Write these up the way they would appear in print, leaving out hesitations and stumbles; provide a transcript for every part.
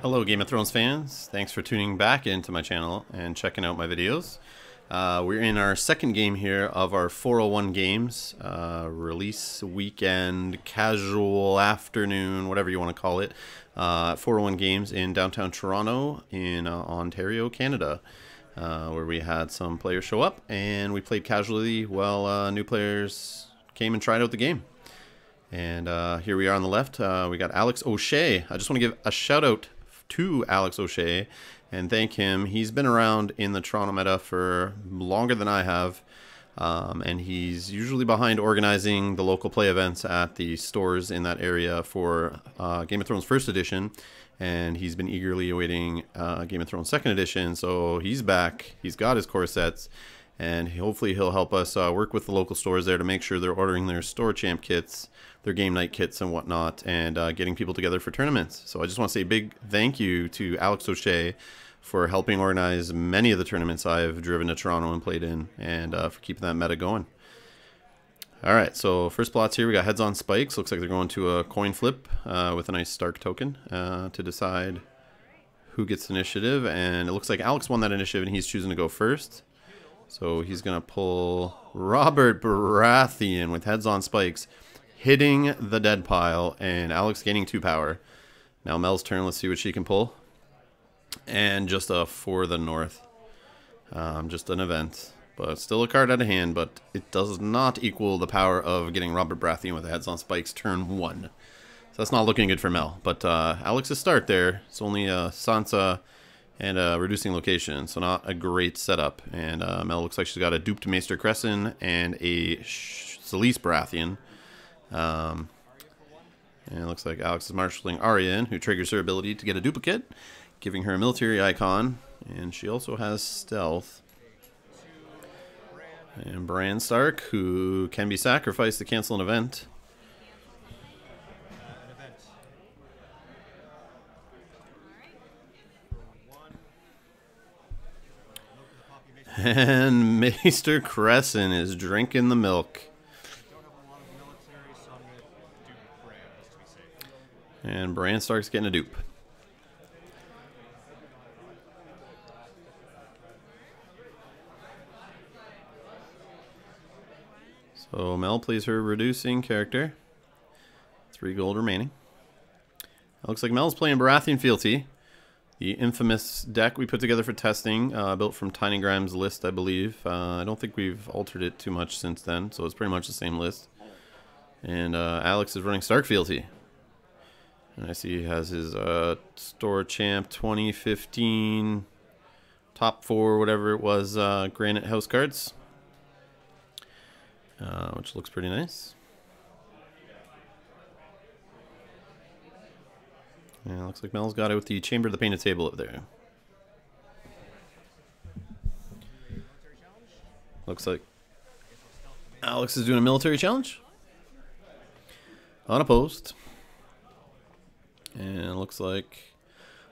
Hello Game of Thrones fans, thanks for tuning back into my channel and checking out my videos. We're in our second game here of our 401 games, release weekend, casual afternoon, whatever you want to call it, 401 games in downtown Toronto in Ontario, Canada, where we had some players show up and we played casually while new players came and tried out the game. And here we are on the left. We got Alex O'Shea. I just want to give a shout out to Alex O'Shea and thank him. He's been around in the Toronto meta for longer than I have, and he's usually behind organizing the local play events at the stores in that area for Game of Thrones First Edition, and he's been eagerly awaiting Game of Thrones Second Edition. So he's back. He's got his core sets, and hopefully he'll help us work with the local stores there to make sure they're ordering their store champ kits, their game night kits and whatnot, and getting people together for tournaments. So I just want to say a big thank you to Alex O'Shea for helping organize many of the tournaments I've driven to Toronto and played in, and for keeping that meta going. Alright, so first plots here, we got heads on spikes. Looks like they're going to a coin flip with a nice Stark token to decide who gets initiative, and it looks like Alex won that initiative and he's choosing to go first. So he's going to pull Robert Baratheon with heads on spikes, hitting the dead pile, and Alex gaining 2 power. Now Mel's turn. Let's see what she can pull. And just a for the north. Just an event. But still a card out of hand, but it does not equal the power of getting Robert Baratheon with heads on spikes turn 1. So that's not looking good for Mel. But Alex's start there. It's only Sansa and reducing location, so not a great setup. And Mel looks like she's got a duped Maester Crescent and a Selyse Baratheon. And it looks like Alex is marshalling Arya, who triggers her ability to get a duplicate, giving her a military icon, and she also has stealth. And Bran Stark, who can be sacrificed to cancel an event. And Maester Crescent is drinking the milk. And Bran Stark's getting a dupe. So Mel plays her reducing character. 3 gold remaining. It looks like Mel's playing Baratheon Fealty, the infamous deck we put together for testing, built from Tiny Grime's list, I believe. I don't think we've altered it too much since then, so it's pretty much the same list. And Alex is running Stark Fealty. And I see he has his store champ 2015 top 4, whatever it was, Granite House cards, which looks pretty nice. Yeah, looks like Mel's got it with the Chamber of the Painted Table up there. Looks like Alex is doing a military challenge. Unopposed. And it looks like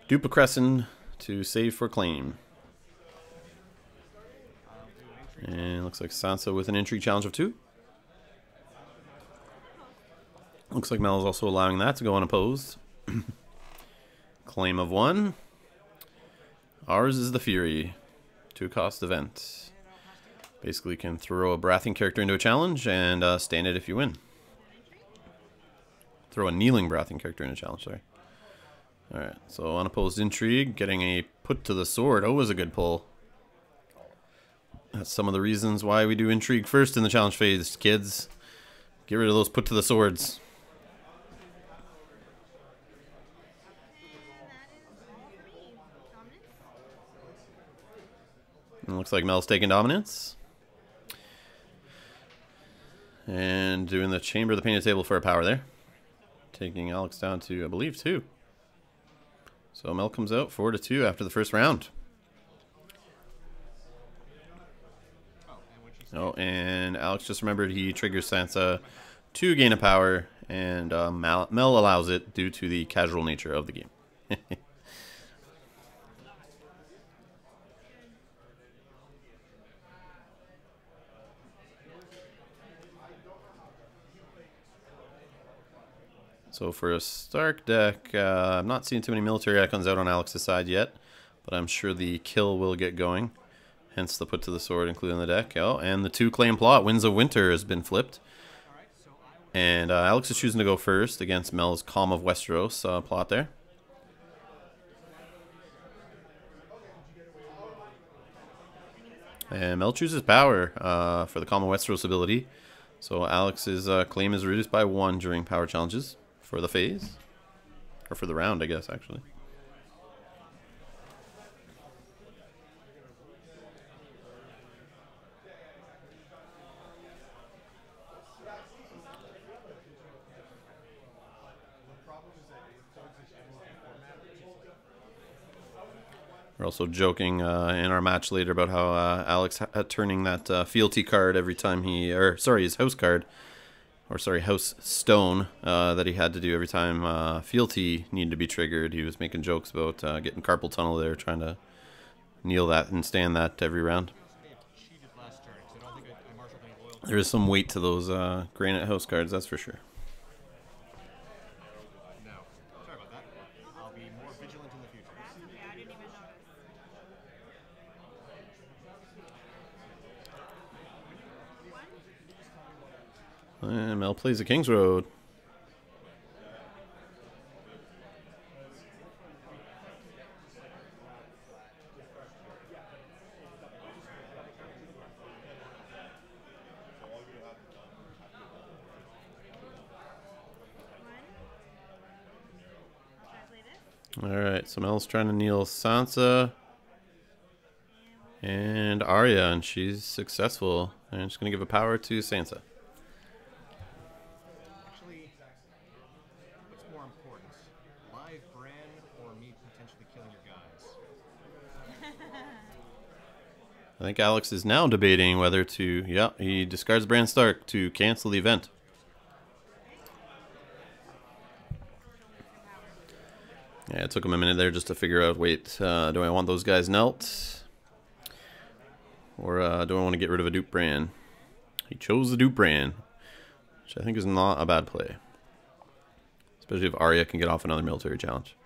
dupe a Crescent to save for claim. And it looks like Sansa with an intrigue challenge of 2. Looks like Mel is also allowing that to go unopposed. Claim of 1. Ours is the Fury. 2-cost event. Basically can throw a Baratheon character into a challenge and stand it if you win. Throw a kneeling Baratheon character in a challenge, sorry. Alright, so unopposed intrigue, getting a put to the sword. Always a good pull. That's some of the reasons why we do intrigue first in the challenge phase, kids. Get rid of those put to the swords. And it looks like Mel's taking dominance. And doing the Chamber of the Painted Table for a power there. Taking Alex down to, I believe, 2. So Mel comes out 4-2 after the first round. Oh, and Alex just remembered he triggers Sansa to gain a power, and Mel allows it due to the casual nature of the game. So for a Stark deck, I'm not seeing too many military icons out on Alex's side yet, but I'm sure the kill will get going. Hence the put to the sword included in the deck. Oh, and the 2 claim plot, Winds of Winter, has been flipped. And Alex is choosing to go first against Mel's Calm of Westeros plot there. And Mel chooses Power for the Calm of Westeros ability. So Alex's claim is reduced by 1 during power challenges for the phase. Or for the round, I guess, actually. We're also joking in our match later about how Alex turning that fealty card every time he, or sorry, his house card, or sorry, house stone that he had to do every time fealty needed to be triggered. He was making jokes about getting carpal tunnel there, trying to kneel that and stand that every round. There is some weight to those granite house cards, that's for sure. And Mel plays the King's Road. Alright, so Mel's trying to kneel Sansa and Arya, and she's successful. And I'm just going to give a power to Sansa. I think Alex is now debating whether to, yeah, he discards Bran Stark to cancel the event. Yeah, it took him a minute there just to figure out, wait, do I want those guys knelt? Or do I want to get rid of a dupe Bran? He chose the dupe Bran, which I think is not a bad play. Especially if Arya can get off another military challenge.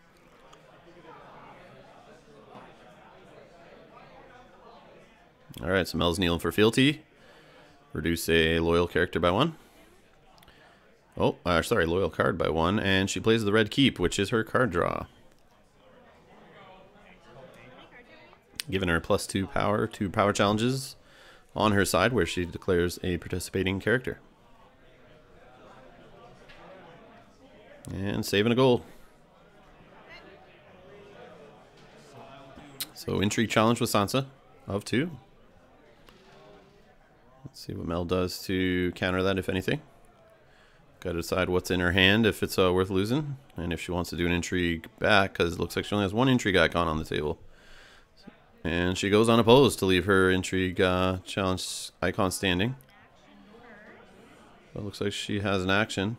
Alright, so Mel's kneeling for fealty. Reduce a loyal character by 1. Oh, sorry, loyal card by 1. And she plays the Red Keep, which is her card draw. Giving her +2 power to power challenges on her side, where she declares a participating character. And saving a gold. So intrigue challenge with Sansa of 2. Let's see what Mel does to counter that, if anything. Got to decide what's in her hand, if it's worth losing, and if she wants to do an intrigue back, because it looks like she only has 1 intrigue icon on the table. And she goes unopposed to leave her intrigue challenge icon standing. So it looks like she has an action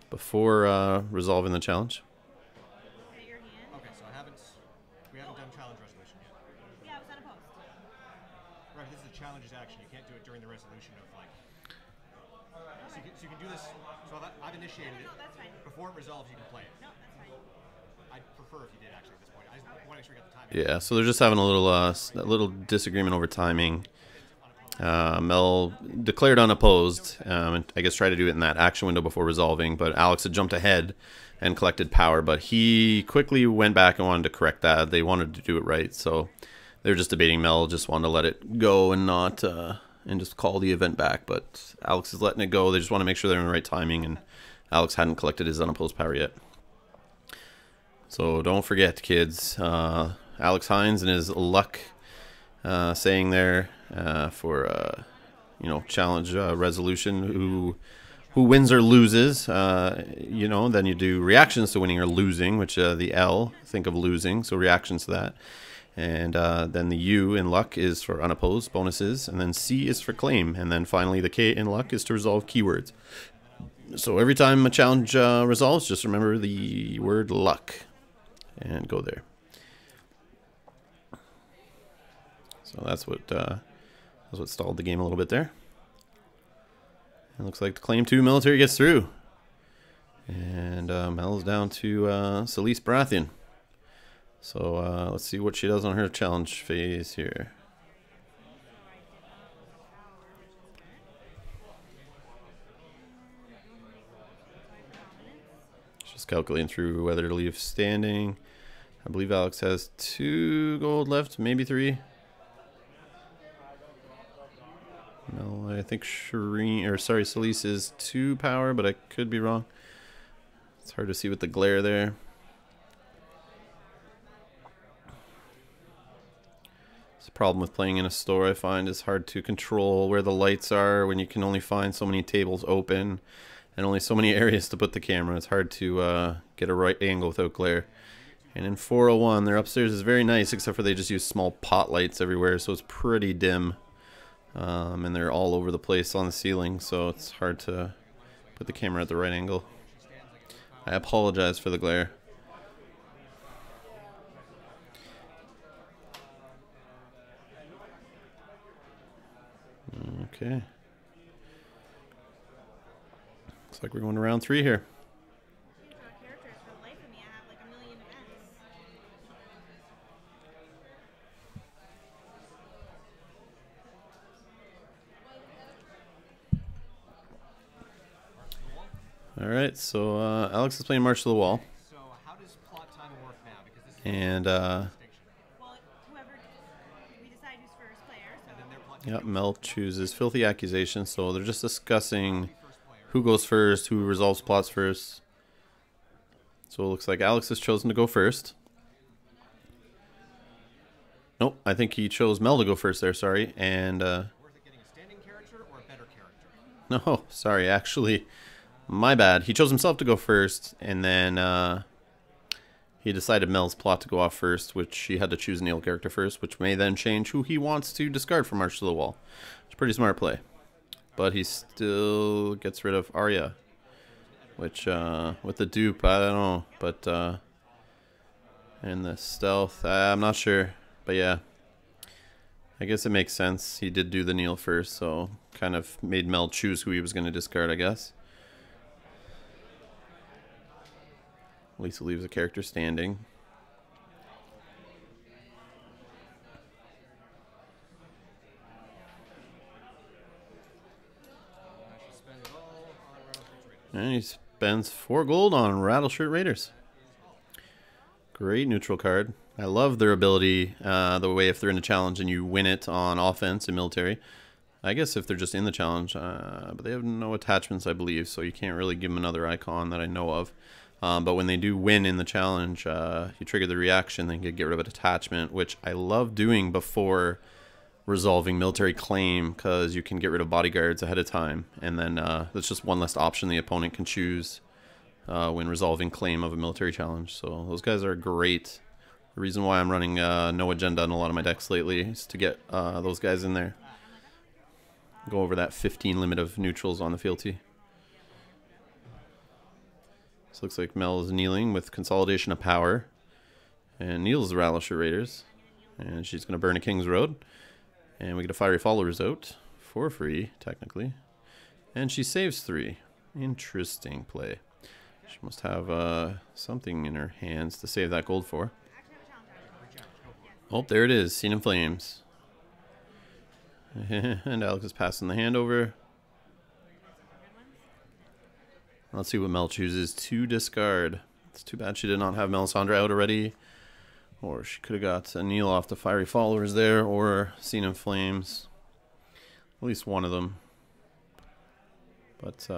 before resolving the challenge. Okay, so we haven't done challenge resolution yet. Yeah, it was unopposed. Right, this is a challenge's action. You can't do it during the resolution of like. So you can do this. So I've initiated it. No, that's fine. Before it resolves, you can play it. No, that's fine. I'd prefer if you did actually at this point. I just want to make sure we got the timing. Yeah, so they're just having a little disagreement over timing. Mel declared unopposed, and I guess tried to do it in that action window before resolving, but Alex had jumped ahead and collected power, but he quickly went back and wanted to correct that. They wanted to do it right, so they were just debating. Mel just wanted to let it go and not and just call the event back, but Alex is letting it go. They just want to make sure they're in the right timing, and Alex hadn't collected his unopposed power yet. So don't forget, kids, Alex Hines and his luck saying there for you know, challenge resolution, who wins or loses, you know, then you do reactions to winning or losing, which the L, think of losing, so reactions to that. And then the U in luck is for unopposed bonuses, and then C is for claim, and then finally the K in luck is to resolve keywords. So every time a challenge resolves, just remember the word luck and go there. So that's what stalled the game a little bit there. It looks like the claim 2 military gets through. And Mel's down to Celeste Baratheon. So let's see what she does on her challenge phase here. Just calculating through whether to leave standing. I believe Alex has 2 gold left, maybe 3. Mel, I think Celeste is 2 power, but I could be wrong. It's hard to see with the glare there. It's a problem with playing in a store, I find. It's hard to control where the lights are when you can only find so many tables open and only so many areas to put the camera. It's hard to get a right angle without glare. And in 401, their upstairs is very nice, except for they just use small pot lights everywhere, so it's pretty dim. And they're all over the place on the ceiling, so it's hard to put the camera at the right angle. I apologize for the glare. Okay. Looks like we're going to round 3 here. Alright, so Alex is playing March to the Wall. So how does plot time work now? Because this is And well, whoever we decide who's first player. So. and then their plot yep, Mel chooses Filthy Accusation, so they're just discussing who goes first, who resolves plots first. So it looks like Alex has chosen to go first. Nope, I think he chose Mel to go first there, sorry. And worth it getting a standing character or a better character? no, sorry, actually, my bad. He chose himself to go first, and then he decided Mel's plot to go off first, which he had to choose Neil character first, which may then change who he wants to discard from March to the Wall. It's a pretty smart play. But he still gets rid of Arya, which with the dupe, I don't know, but and the stealth, I'm not sure, but yeah, I guess it makes sense. He did do the Neil first, so kind of made Mel choose who he was going to discard, I guess. Lisa leaves a character standing. And he spends 4 gold on Rattleshirt Raiders. Great neutral card. I love their ability, the way if they're in a challenge and you win it on offense in military. I guess if they're just in the challenge, but they have no attachments, I believe, so you can't really give them another icon that I know of. But when they do win in the challenge, you trigger the reaction, then you get rid of an attachment, which I love doing before resolving military claim, because you can get rid of bodyguards ahead of time, and then that's just one less option the opponent can choose when resolving claim of a military challenge. So those guys are great. The reason why I'm running no agenda in a lot of my decks lately is to get those guys in there. Go over that 15 limit of neutrals on the fealty. So looks like Mel is kneeling with Consolidation of Power, and Neil's the Rattleshirt Raiders, and she's going to burn a King's Road. And we get a Fiery Followers out for free, technically. And she saves 3. Interesting play. She must have something in her hands to save that gold for. Oh, there it is. Scene in Flames. And Alex is passing the hand over. Let's see what Mel chooses to discard. It's too bad she did not have Melisandre out already. Or she could have got a Neil off the Fiery Followers there, or Scene in Flames. At least one of them. But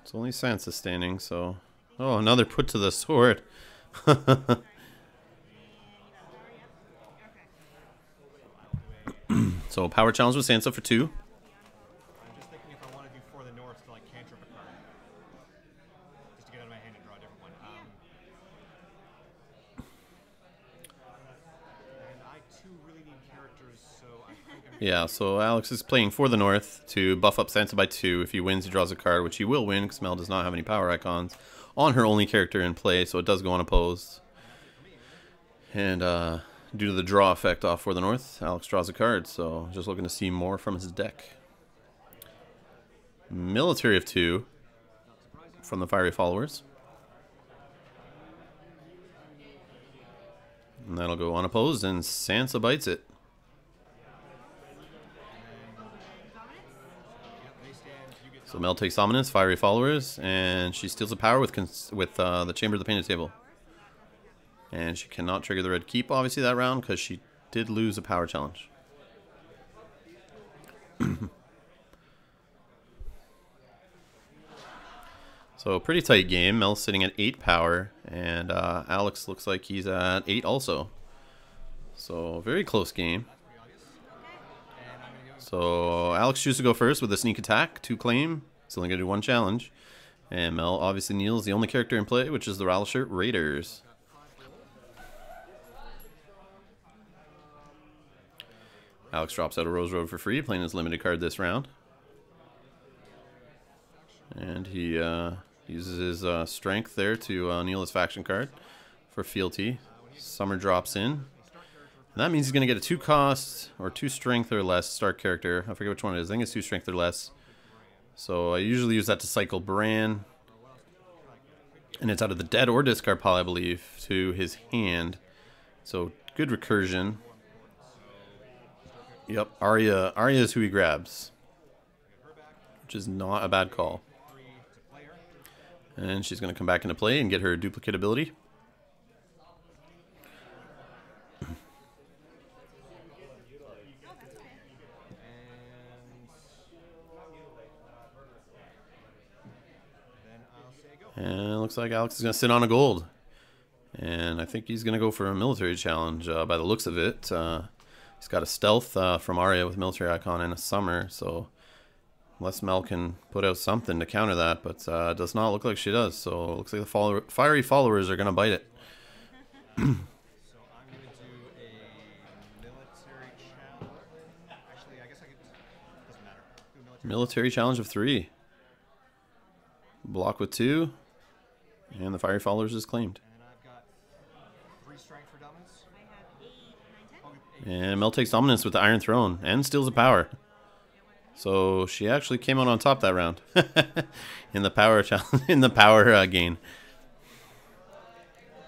it's only Sansa standing, so... Oh, another put to the sword. So, power challenge with Sansa for 2. I'm just thinking if I want to do For the North to like cantrip a card. Just to get out of my hand and draw a different one. And I too really need characters, so I think I'm Yeah, so Alex is playing For the North to buff up Sansa by 2. If he wins, he draws a card, which he will win because Mel does not have any power icons on her only character in play, so it does go unopposed. And due to the draw effect off For the North, Alex draws a card, so just looking to see more from his deck. Military of 2. from the fiery followers. And that'll go unopposed, and Sansa bites it. So Mel takes dominance, fiery followers, and she steals a power with the Chamber of the Painted Table. And she cannot trigger the red keep, obviously, that round, because she did lose a power challenge. So pretty tight game. Mel's sitting at 8 power, and Alex looks like he's at 8 also. So very close game. So Alex chooses to go first with a sneak attack, 2 claim. He's only going to do 1 challenge. And Mel obviously kneels the only character in play, which is the Rattleshirt Raiders. Alex drops out a Rose Road for free, playing his limited card this round. And he uses his strength there to kneel his faction card for fealty. Summer drops in. And that means he's going to get a 2 cost or 2 strength or less start character. I forget which one it is. I think it's 2 strength or less. So I usually use that to cycle Bran. And it's out of the dead or discard pile, I believe, to his hand. So good recursion. Yep, Arya is who he grabs, which is not a bad call. And she's going to come back into play and get her duplicate ability. And it looks like Alex is going to sit on a gold. And I think he's going to go for a military challenge by the looks of it. He's got a stealth from Arya with military icon and a summer, so unless Mel can put out something to counter that, but it does not look like she does. So it looks like the fiery followers are going to bite it. So I'm going to do a military challenge. Actually, I guess I could. Doesn't matter. Do a Military challenge of 3. Block with 2, and the fiery followers is claimed. And I've got 3 strength for dominance. I have 8, 9, 10. And Mel takes dominance with the Iron Throne and steals a power. So she actually came out on top that round in the power challenge, in the power gain.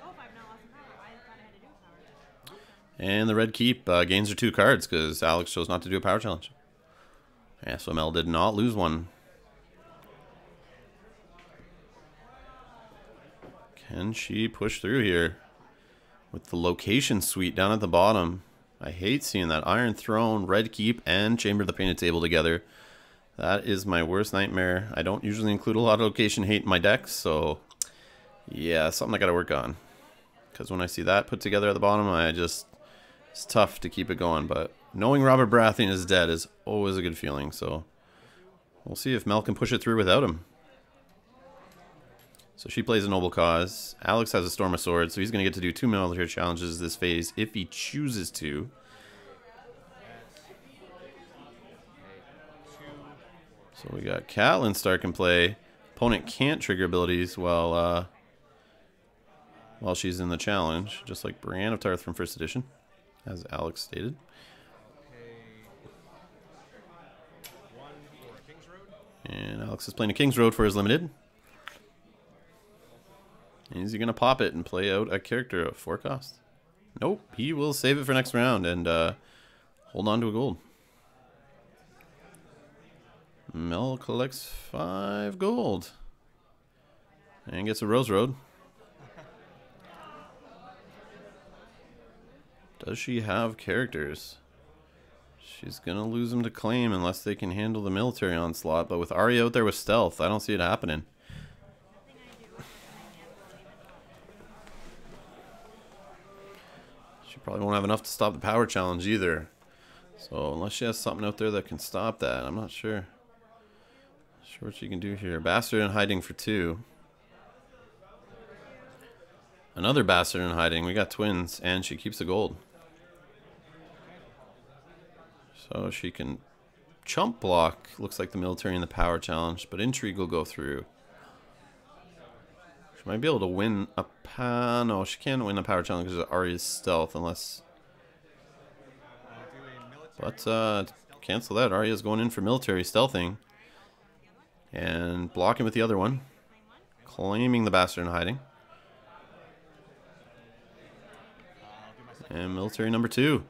Oh, if I've not lost the power, I thought I had to do a power. And the red keep gains her 2 cards because Alex chose not to do a power challenge. Yeah, so Mel did not lose one. Can she push through here with the location suite down at the bottom? I hate seeing that Iron Throne, Red Keep, and Chamber of the Painted Table together. That is my worst nightmare. I don't usually include a lot of location hate in my decks, so yeah, something I gotta work on. Because when I see that put together at the bottom, it's tough to keep it going. But knowing Robert Baratheon is dead is always a good feeling, so we'll see if Mel can push it through without him. So she plays a noble cause. Alex has a Storm of Swords, so he's going to get to do 2 military challenges this phase if he chooses to. So we got Catelyn Stark in play. Opponent can't trigger abilities while she's in the challenge, just like Brienne of Tarth from First Edition, as Alex stated. And Alex is playing a King's Road for his limited. Is he going to pop it and play out a character of 4 cost? Nope. He will save it for next round and hold on to a gold. Mel collects 5 gold. And gets a Rose Road. Does she have characters? She's going to lose them to claim unless they can handle the military onslaught. But with Arya out there with stealth, I don't see it happening. Probably won't have enough to stop the power challenge either. So unless she has something out there that can stop that, I'm not sure. Not sure what she can do here. Bastard in hiding for 2. Another bastard in hiding. We got twins, and she keeps the gold. So she can chump block. Looks like the military in the power challenge, but intrigue will go through. She might be able to win a no, she can't win a power challenge because of Arya's stealth unless. But cancel that. Arya's going in for military stealthing and blocking with the other one. claiming the bastard in hiding. And military number 2.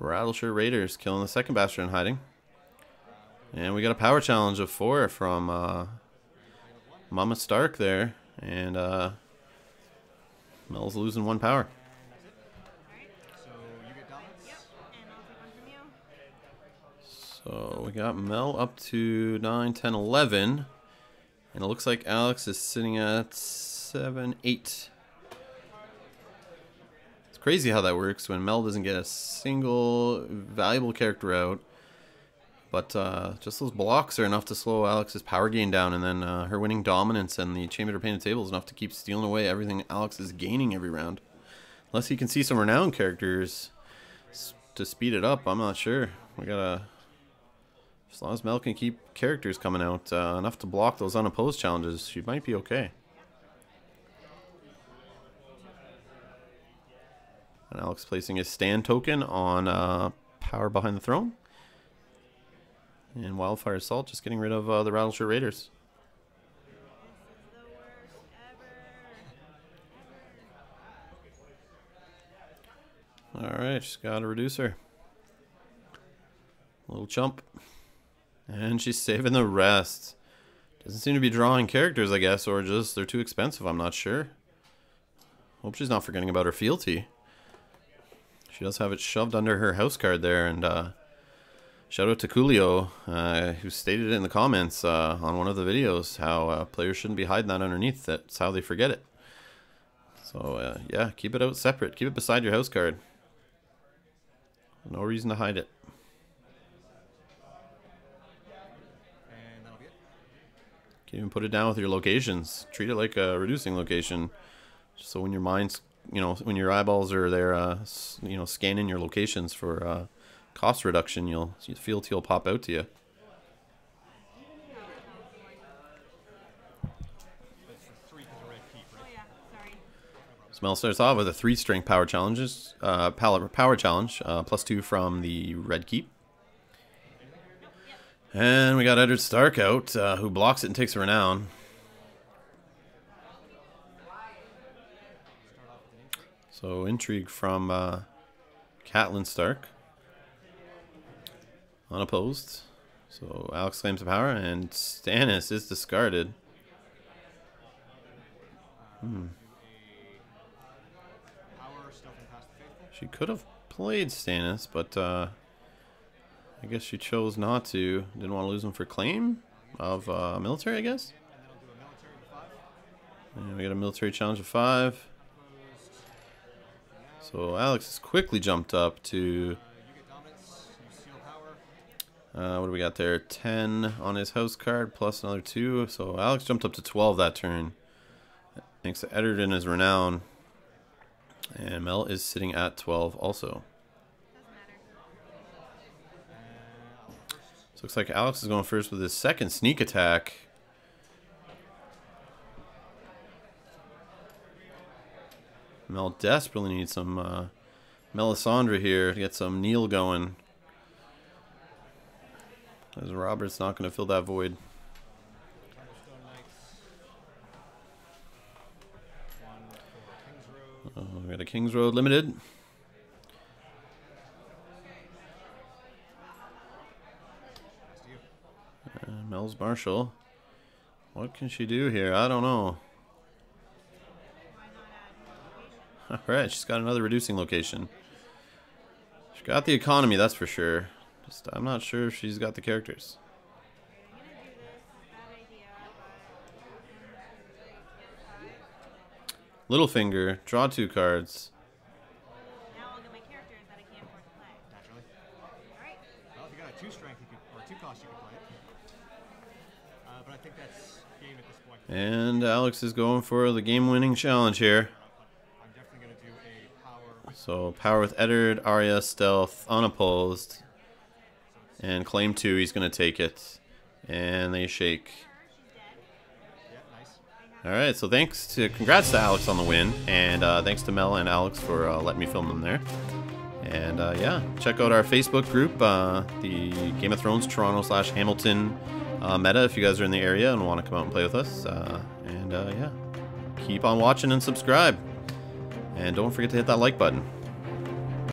Rattleshirt Raiders killing the second bastard in hiding. And we got a power challenge of 4 from Mama Stark there. And Mel's losing 1 power. So you get dominance. Yep. And I'll take one from you. So we got Mel up to 9, 10, 11. And it looks like Alex is sitting at 7, 8. It's crazy how that works when Mel doesn't get a single valuable character out. But just those blocks are enough to slow Alex's power gain down. And then her winning dominance and the Chamber Painted Table is enough to keep stealing away everything Alex is gaining every round. Unless he can see some renowned characters to speed it up, I'm not sure. We gotta... As long as Mel can keep characters coming out enough to block those unopposed challenges, she might be okay. And Alex placing his stand token on Power Behind the Throne. And Wildfire Assault just getting rid of the Rattleshirt Raiders. This is the worst ever. Alright, just got a reducer. Little chump. And she's saving the rest. Doesn't seem to be drawing characters, I guess, or just they're too expensive, I'm not sure. Hope she's not forgetting about her fealty. She does have it shoved under her house card there, and shout out to Coolio, who stated it in the comments on one of the videos, how players shouldn't be hiding that underneath. That's how they forget it. So, yeah, keep it out separate. Keep it beside your house card. No reason to hide it. And that'll be it. Can even put it down with your locations. Treat it like a reducing location. So when your mind's, when your eyeballs are there, scanning your locations for cost reduction, your fealty will pop out to you. That's for 3 because of red keep, Oh right? yeah, sorry. Smell starts off with a 3 strength power challenges, power challenge, +2 from the red keep. And we got Eddard Stark out, who blocks it and takes a renown. So intrigue from Catelyn Stark, unopposed. So Alex claims the power, and Stannis is discarded. Power, stuff, and past the faithful. She could have played Stannis, but I guess she chose not to. Didn't want to lose him for claim of military, I guess. And then I'll do a military for 5. And we got a military challenge of 5. So Alex has quickly jumped up to, You get dominance, you seal power. what do we got there? 10 on his house card plus another 2. So Alex jumped up to 12 that turn. Thanks to Eddard and his renown. And Mel is sitting at 12 also. Doesn't matter. I'll go first. So looks like Alex is going first with his second sneak attack. Mel desperately needs some Melisandre here to get some Neil going. As Robert's not going to fill that void. Thunderstone Knights. 1 for Kings Road. We got a Kings Road Limited. Next to you. Mel's Marshall. What can she do here? I don't know. Why not add location? Alright, she's got another reducing location. She's got the economy, that's for sure. Just I'm not sure if she's got the characters. I'm gonna do this. Bad idea, but Littlefinger, draw 2 cards. now I'll get my characters that I can't afford to play. Naturally. Alright. Well, if you got a 2 strength, you could, or 2 cost, you could play it. But I think that's game at this point. And Alex is going for the game-winning challenge here. I'm definitely going to do a power. So power with Eddard, Arya, stealth, unopposed. And claim 2, he's going to take it. And they shake. She's dead. Yeah, nice. Alright, so congrats to Alex on the win. And thanks to Mel and Alex for letting me film them there. And yeah, check out our Facebook group, the Game of Thrones Toronto /Hamilton Meta if you guys are in the area and want to come out and play with us. Yeah, keep on watching and subscribe. And don't forget to hit that like button.